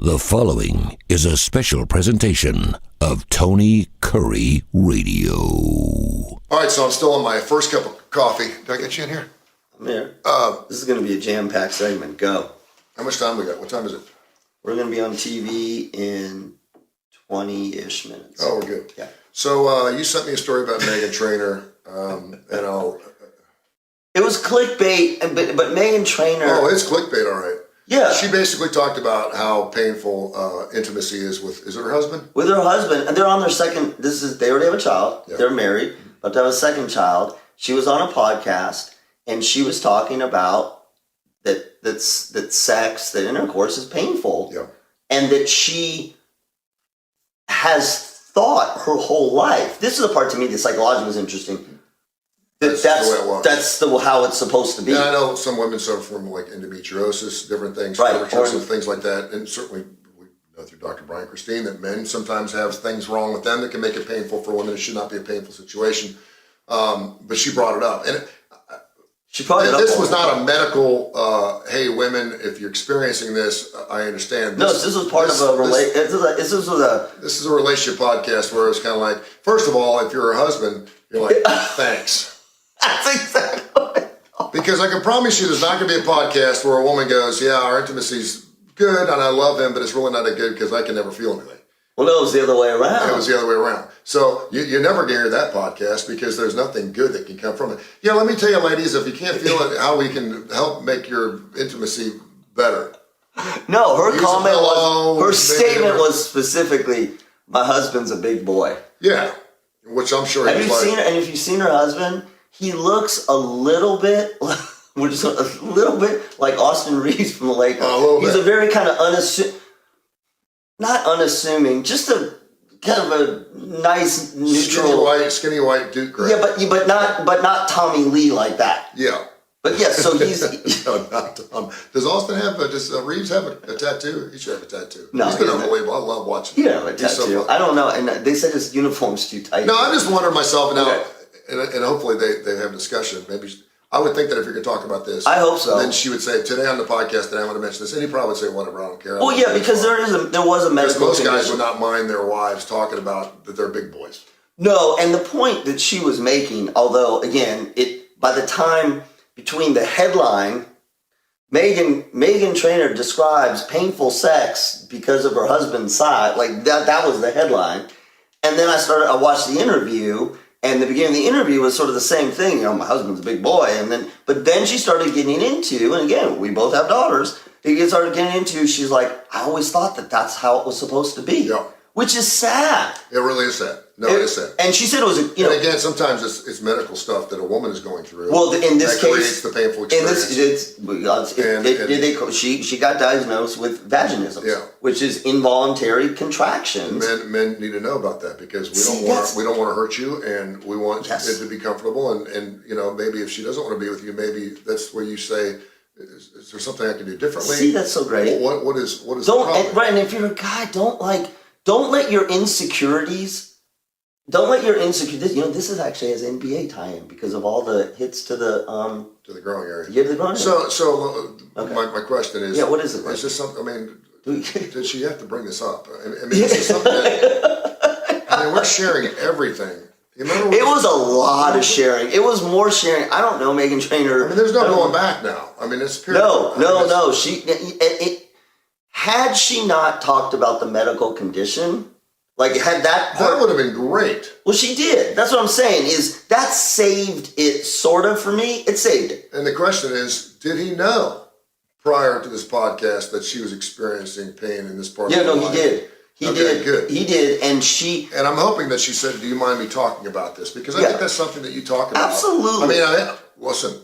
The following is a special presentation of Tony Curry Radio. All right, so I'm still on my first cup of coffee. Did I get you in here? I'm here. This is going to be a jam-packed segment. Go. How much time we got? What time is it? We're going to be on TV in 20-ish minutes. Oh, we're good. Yeah. So you sent me a story about Meghan Trainor, and I'll... It was clickbait, but Meghan Trainor... Oh, it's clickbait, all right. Yeah. She basically talked about how painful intimacy is with... Is it her husband? With her husband, and they're on their second... They already have a child. Yeah. They're married, but they have a second child. She was on a podcast, and she was talking about that sex, that intercourse is painful. Yeah. And that she has thought her whole life. This is the part to me that psychology was interesting. That's the way it works. That's how it's supposed to be. Yeah, I know some women suffer from like endometriosis, different things, right, or things like that, and certainly we know through Dr. Brian Christine that men sometimes have things wrong with them that can make it painful for women. It should not be a painful situation, but she brought it up, and she brought it up. This was not a medical. Hey, women, if you're experiencing this, I understand. No, this was part of a relationship. This is a relationship podcast where it's kind of like, first of all, if you're a husband, you're like, thanks. That's exactly what I thought. Because I can promise you there's not going to be a podcast where a woman goes, yeah, our intimacy's good and I love him, but it's really not that good because I can never feel anything. Well, no, it was the other way around. It was the other way around. So you're never going to hear that podcast because there's nothing good that can come from it. Yeah, let me tell you, ladies, if you can't feel it, how we can help make your intimacy better. No, her comment was, her statement was specifically, my husband's a big boy. Yeah, which I'm sure have you seen her? And if you've seen her husband, he looks a little bit, which is a little bit like Austin Reeves from the Lakers. He's a very kind of not unassuming, just a kind of a nice neutral, skinny white Duke. Yeah, but not Tommy Lee like that. Yeah. But yeah, so he's... No, not Tom. Does Austin have does Reeves have a tattoo? He should have a tattoo. No, he's been unbelievable. I love watching him. He doesn't have a tattoo. I don't know. And they said his uniform's too tight. No, I just wonder myself now, and hopefully they have discussion. Maybe I would think that if you're going to talk about this, I hope so. Then she would say, today on the podcast, today I'm going to mention this. And he probably would say, whatever, I don't care. Well, yeah, because there was a medical most condition. guys would not mind their wives talking about that they're big boys. No, and the point that she was making, although, again, by the time between the headline, Meghan Trainor describes painful sex because of her husband's side, like that was the headline. And then I watched the interview, and the beginning of the interview was sort of the same thing. You know, my husband's a big boy, but then she started getting into, and again, we both have daughters. Started getting into. She's like, I always thought that's how it was supposed to be, which is sad. It really is sad. No, it is sad. And she said it was and again, sometimes it's medical stuff that a woman is going through. Well, in this that case, creates the painful experience. She got diagnosed with vaginismus, which is involuntary contractions. Men need to know about that because we don't want to hurt you, and we want it to be comfortable. And you know, maybe if she doesn't want to be with you, maybe that's where you say, is there something I can do differently? See, that's so great. What is the problem? And if you're a guy, don't let your insecurities. Don't let your insecurities. You know, this is actually has NBA tie-in because of all the hits to the growing area. Yeah, to the growing area. So my question is. Yeah, what is it? Is this something? I mean, did she have to bring this up? I mean, this is something that, we're sharing everything. You remember? It was a lot of sharing. It was more sharing. I don't know, Meghan Trainor. I mean, there's no going back now. I mean, it's period. No. Had she not talked about the medical condition. Like, had that would have been great. Well, she did. That's what I'm saying, is that saved it, sort of, for me. It saved it. And the question is, did he know prior to this podcast that she was experiencing pain in this part of her life? He did. He did. Good. He did, and I'm hoping that she said, do you mind me talking about this? Because I think that's something that you talk about. Absolutely. I mean, listen,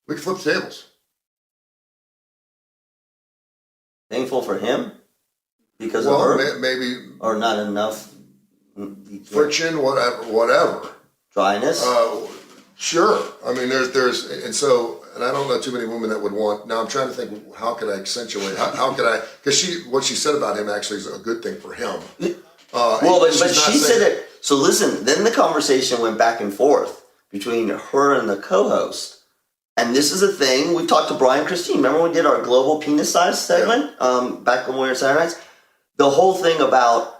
we can flip tables. Painful for him? Because of her? Maybe. Or not enough. Friction, whatever. Dryness? Sure. I mean, there's, and I don't know too many women that would want, now I'm trying to think, how could I accentuate, how could I, because what she said about him actually is a good thing for him. But she said it, so listen, then the conversation went back and forth between her and the co-host. And this is a thing, we talked to Brian Christine. Remember when we did our global penis size segment back when we were Saturday nights? the whole thing about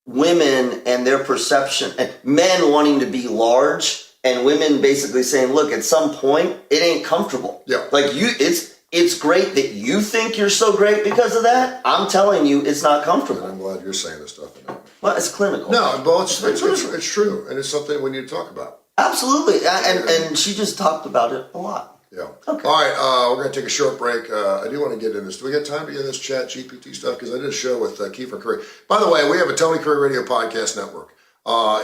women and their perception, and men wanting to be large, and women basically saying, "Look, at some point, it ain't comfortable." Yeah. Like it's great that you think you're so great because of that. I'm telling you, it's not comfortable. I'm glad you're saying this stuff. Well, it's clinical. No, but it's true, and it's something we need to talk about. Absolutely, and she just talked about it a lot. Yeah. Okay. All right, we're going to take a short break. I do want to get in this. Do we got time to get in this chat GPT stuff? Because I did a show with Kiefer Curry. By the way, we have a Tony Curry Radio Podcast Network.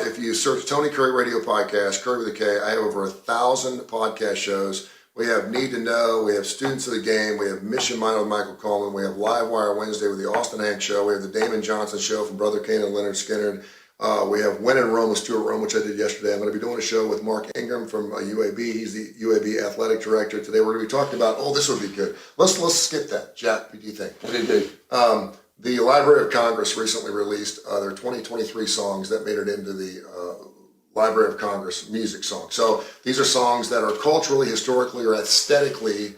If you search Tony Curry Radio Podcast, Curry with a K, I have over 1,000 podcast shows. We have Need to Know. We have Students of the Game. We have Mission Mind with Michael Coleman. We have Live Wire Wednesday with the Austin Hank Show. We have the Damon Johnson Show from Brother Kane and Leonard Skinner. We have When in Rome with Stuart Rome, which I did yesterday. I'm going to be doing a show with Mark Ingram from UAB. He's the UAB athletic director. Today we're going to be talking about, this would be good. Let's skip that. Jack, what do you think? Okay. The Library of Congress recently released their 2023 songs that made it into the Library of Congress music songs. So these are songs that are culturally, historically, or aesthetically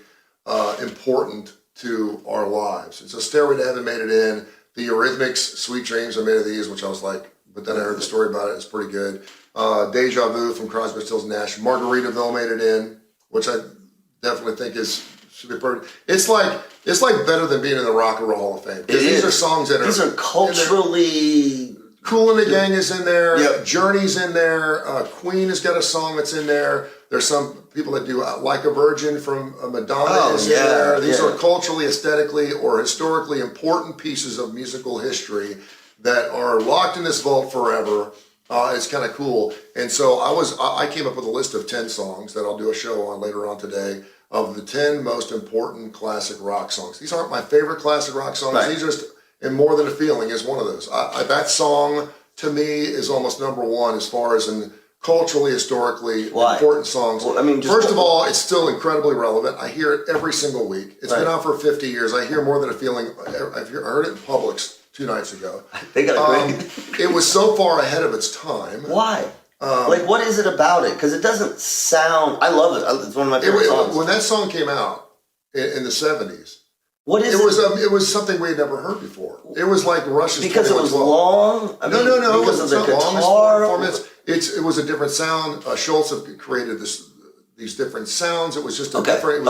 important to our lives. And so Stairway to Heaven made it in. The Eurythmics' Sweet Dreams are made of these, which I was like, but then I heard the story about it. It's pretty good. Deja Vu from Crosby, Stills, Nash. Margaritaville made it in, which I definitely think should be perfect. It's like better than being in the Rock and Roll Hall of Fame. Because these are songs that these are culturally. Kool and the Gang is in there. Yep. Journey's in there. Queen has got a song that's in there. There's some people that do Like a Virgin from Madonna is in there. These are culturally, aesthetically, or historically important pieces of musical history that are locked in this vault forever. It's kind of cool. And so I came up with a list of 10 songs that I'll do a show on later on today of the 10 most important classic rock songs. These aren't my favorite classic rock songs. Right. These are just, and More Than a Feeling is one of those. That song to me is almost number one as far as in culturally, historically important songs. Well, I mean, first of all, it's still incredibly relevant. I hear it every single week. It's been out for 50 years. I hear More Than a Feeling. I heard it in Publix 2 nights ago. They got a great. It was so far ahead of its time. Why? What is it about it? Because it doesn't sound. I love it. It's one of my favorite songs. When that song came out in the 70s, what is it was something we had never heard before. It was like Rush's because it was long. No. Because of the guitar. guitar. It was a different sound. Schultz had created these different sounds. It was just different.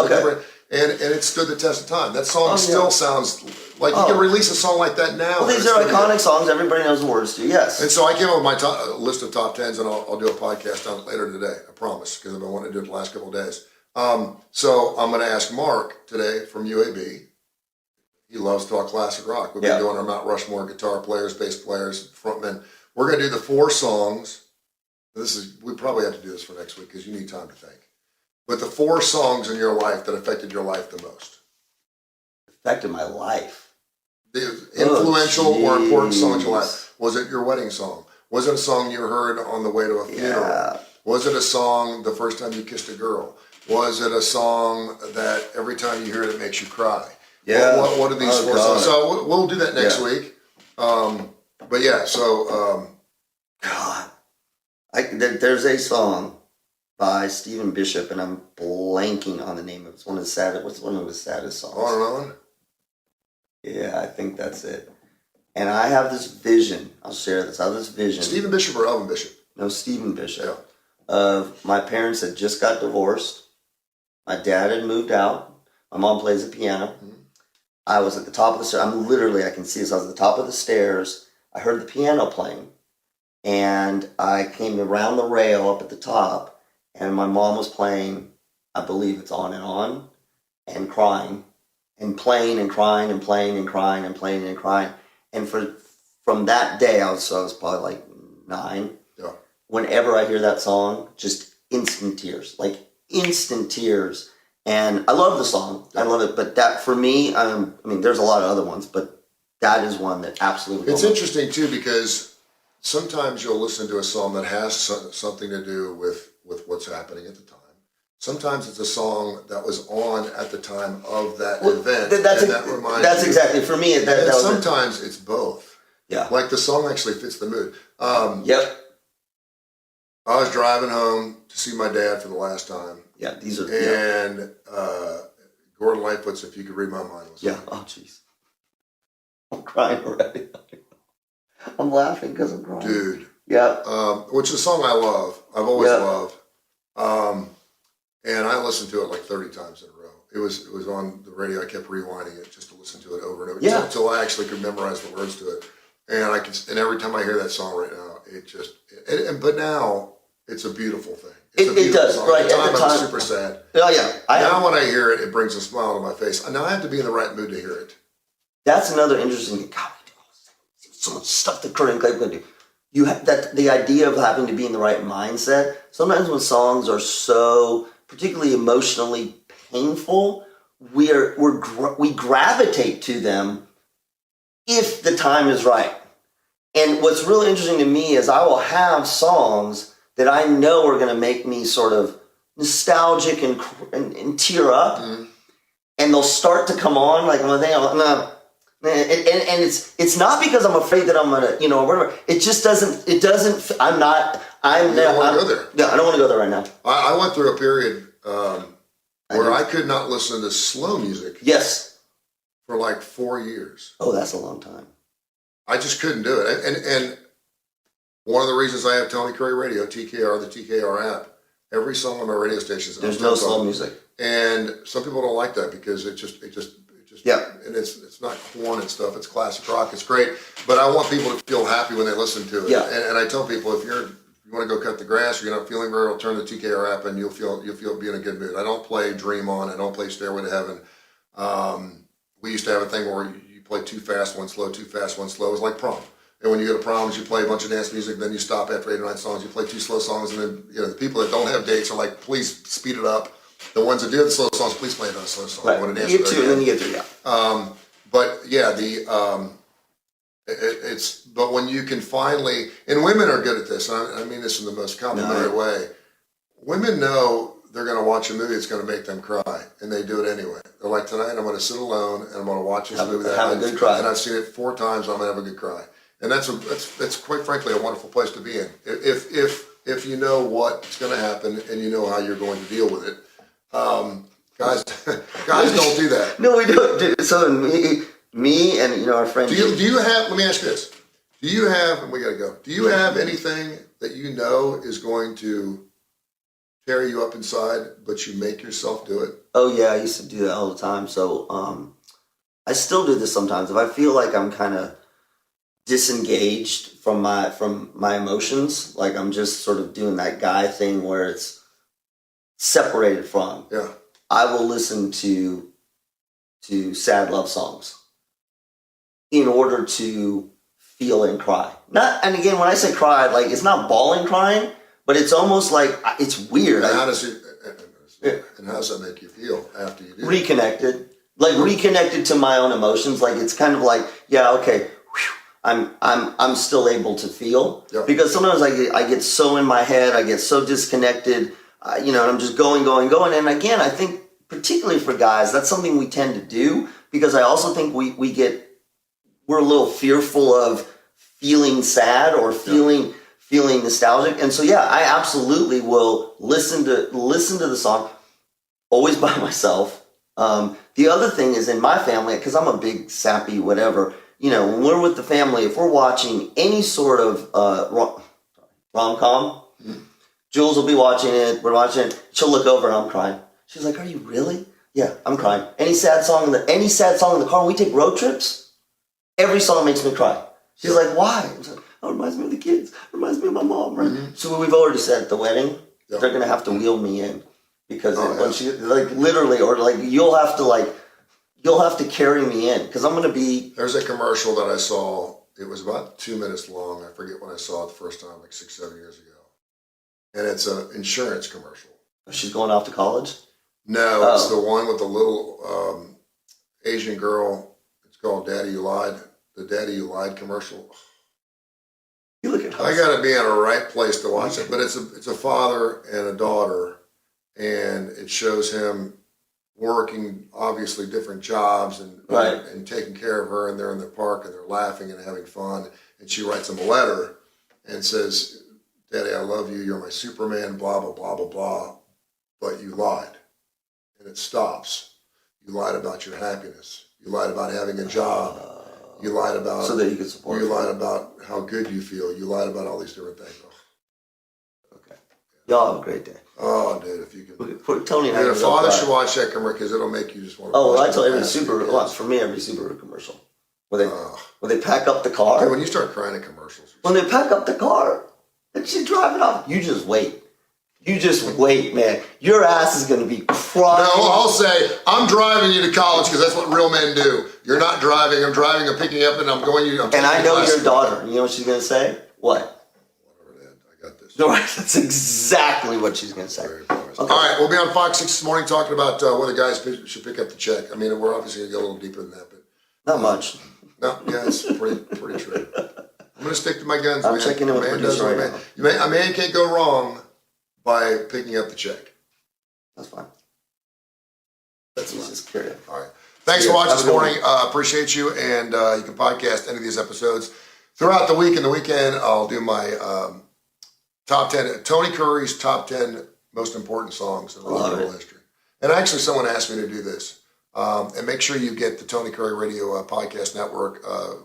And it stood the test of time. That song still sounds like you can release a song like that now. Well, these are iconic songs. Everybody knows the words to. Yes. And so I came up with my list of top 10s, and I'll do a podcast on it later today. I promise, because I've been wanting to do it the last couple of days. So I'm going to ask Mark today from UAB. He loves to talk classic rock. We've been doing our Mount Rushmore guitar players, bass players, frontmen. We're going to do the 4 songs. We probably have to do this for next week because you need time to think. But the 4 songs in your life that affected your life the most. Affected my life. The influential or important songs in your life. Was it your wedding song? Was it a song you heard on the way to a funeral? Yeah. Was it a song the first time you kissed a girl? Was it a song that every time you hear it makes you cry? Yeah. What are these 4 songs? So we'll do that next week. But yeah, so... God. There's a song by Stephen Bishop, and I'm blanking on the name of it. It's one of his saddest songs? On and On? Yeah, I think that's it. And I have this vision. I'll share this. I have this vision. Stephen Bishop or Elvin Bishop? No, Stephen Bishop. Yeah. Of my parents had just got divorced. My dad had moved out. My mom plays the piano. Mm-hmm. I was at the top of the stairs. I can see this. I was at the top of the stairs. I heard the piano playing. And I came around the rail up at the top. And my mom was playing, I believe it's On and On, and crying. And playing and crying and playing and crying and playing and crying. And from that day, I was probably like 9. Yeah. Whenever I hear that song, just instant tears. Like instant tears. And I love the song. I love it. But that, for me, there's a lot of other ones, but that is one that absolutely... It's interesting, too, because sometimes you'll listen to a song that has something to do with what's happening at the time. Sometimes it's a song that was on at the time of that event. That's exactly, for me, sometimes it's both. Yeah. Like the song actually fits the mood. Yep. I was driving home to see my dad for the last time. Yeah, these are... And Gordon Lightfoot's If You Could Read My Mind was yeah, oh, jeez. I'm crying already. I'm laughing because I'm crying. Dude. Yeah. Which is a song I love. I've always Yeah. loved. And I listened to it like 30 times in a row. It was on the radio. I kept rewinding it just to listen to it over and over until I actually could memorize the words to it. And every time I hear that song right now, it just. But now it's a beautiful thing. It does, song. right? At the At time, the I was time. super sad. Oh yeah. Now when I hear it, it brings a smile to my face. Now I have to be in the right mood to hear it. That's another interesting thing. God, we do so much stuff that Kurre and Klapow can do. You have that the idea of having to be in the right mindset. Sometimes when songs are so particularly emotionally painful, we gravitate to them if the time is right. And what's really interesting to me is I will have songs that I know are going to make me sort of nostalgic and tear up, and they'll start to come on like one thing. And it's not because I'm afraid that I'm gonna, whatever. It just doesn't. It doesn't. I'm not. I'm. You don't want to go there. Yeah, I don't want to go there right now. I went through a period where I could not listen to slow music. Yes. For like 4 years. Oh, that's a long time. I just couldn't do it. And one of the reasons I have Tony Curry Radio, TKR, the TKR app, every song on my radio stations. There's no slow music. And some people don't like that because it just yeah. And it's not corn and stuff. It's classic rock. It's great. But I want people to feel happy when they listen to it. Yeah. And I tell people if you want to go cut the grass or you're not feeling very well, turn the TKR app and you'll feel be in a good mood. I don't play Dream On. I don't play Stairway to Heaven. We used to have a thing where you play too fast, one slow, too fast, one slow. It was like prom. And when you go to proms, you play a bunch of dance music, then you stop after 8 or 9 songs, you play 2 slow songs, and then the people that don't have dates are like, please speed it up. The ones that do the slow songs, please play another slow song. Right. I want to dance You get 2 and then you get 3, yeah. But yeah, but when you can finally, and women are good at this, and I mean this in the most complimentary way. Women know they're going to watch a movie that's going to make them cry, and they do it anyway. They're like, tonight I'm going to sit alone and I'm going to watch this movie that have a good cry. And I've seen it 4 times. I'm going to have a good cry, and that's quite frankly a wonderful place to be in. If you know what's going to happen and you know how you're going to deal with it. Guys don't do that. No, we don't. So me and our friend. Do you have? Let me ask you this: do you have? And we got to go. Do you have anything that you know is going to tear you up inside, but you make yourself do it? Oh yeah, I used to do that all the time. So I still do this sometimes. If I feel like I'm kind of disengaged from my emotions, like I'm just sort of doing that guy thing where it's separated from. Yeah. I will listen to sad love songs in order to feel and cry. And again, when I say cry, like it's not bawling crying, but it's almost like it's weird. And how does that make you feel after you do? Reconnected, reconnected to my own emotions. Like it's kind of like, yeah, okay, I'm still able to feel. Yeah. Because sometimes I get so in my head, I get so disconnected. And I'm just going. And again, I think particularly for guys, that's something we tend to do because I also think we're a little fearful of feeling sad or feeling nostalgic. And so, yeah, I absolutely will listen to the song always by myself. The other thing is in my family, because I'm a big sappy whatever, when we're with the family, if we're watching any sort of rom-com, Jules will be watching it. We're watching it. She'll look over and I'm crying. She's like, "Are you really?" Yeah, I'm crying. Any sad song in the car. When we take road trips, every song makes me cry. She's like, "Why?" I was like, "Oh, it reminds me of the kids. It reminds me of my mom." Right? Mm-hmm. So we've already said at the wedding, they're gonna have to wheel me in because when she literally, or you'll have to carry me in because I'm gonna be. There's a commercial that I saw. It was about 2 minutes long. I forget when I saw it the first time, like 6-7 years ago. And it's an insurance commercial. She's going off to college? No, It's the one with the little Asian girl. It's called Daddy You Lied. The Daddy You Lied commercial. You look at I got to be in a right place to watch it. But it's a father and a daughter. And it shows him working, obviously, different jobs and taking care of her. And they're in the park and they're laughing and having fun. And she writes him a letter and says, "Daddy, I love you. You're my Superman, blah, blah, blah, blah, blah. But you lied." And it stops. You lied about your happiness. You lied about having a job. You lied about so that you could support. You lied about how good you feel. You lied about all these different things. Oh. Okay. Y'all have a great day. Oh, dude, if you could. Tony and I. Your father should watch that commercial because it'll make you just want to. Oh, well, I tell every Subaru. Well, for me, every Subaru commercial where they pack up the car. Dude, when you start crying at commercials. When they pack up the car and she's driving off, you just wait. You just wait, man. Your ass is going to be crying. No, I'll say, I'm driving you to college because that's what real men do. You're not driving. I'm driving. I'm picking you up and I'm going you. And I know your daughter. You know what she's going to say? What? Whatever, Dad. I got this. No, that's exactly what she's going to say. Okay. All right, we'll be on Fox 6 this morning talking about whether guys should pick up the check. I mean, we're obviously going to go a little deeper than that, but not much. No, yeah, it's pretty true. I'm going to stick to my guns. I'm checking in with producer right now. A man can't go wrong by picking up the check. That's fine. That's just curious. All right. Thanks for watching this morning. Appreciate you, and you can podcast any of these episodes throughout the week and the weekend. I'll do my top 10, Tony Curry's top 10 most important songs in rock and roll history. And actually, someone asked me to do this. And make sure you get the Tony Curry Radio Podcast Network.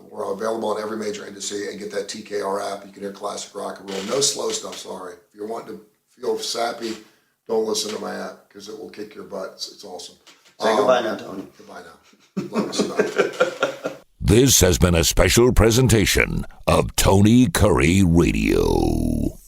We're available on every major industry, and get that TKR app. You can hear classic rock and roll. No slow stuff, sorry. If you're wanting to feel sappy, don't listen to my app because it will kick your butt. It's awesome. Say goodbye now, Tony. Goodbye now. Love us. This has been a special presentation of Tony Curry Radio.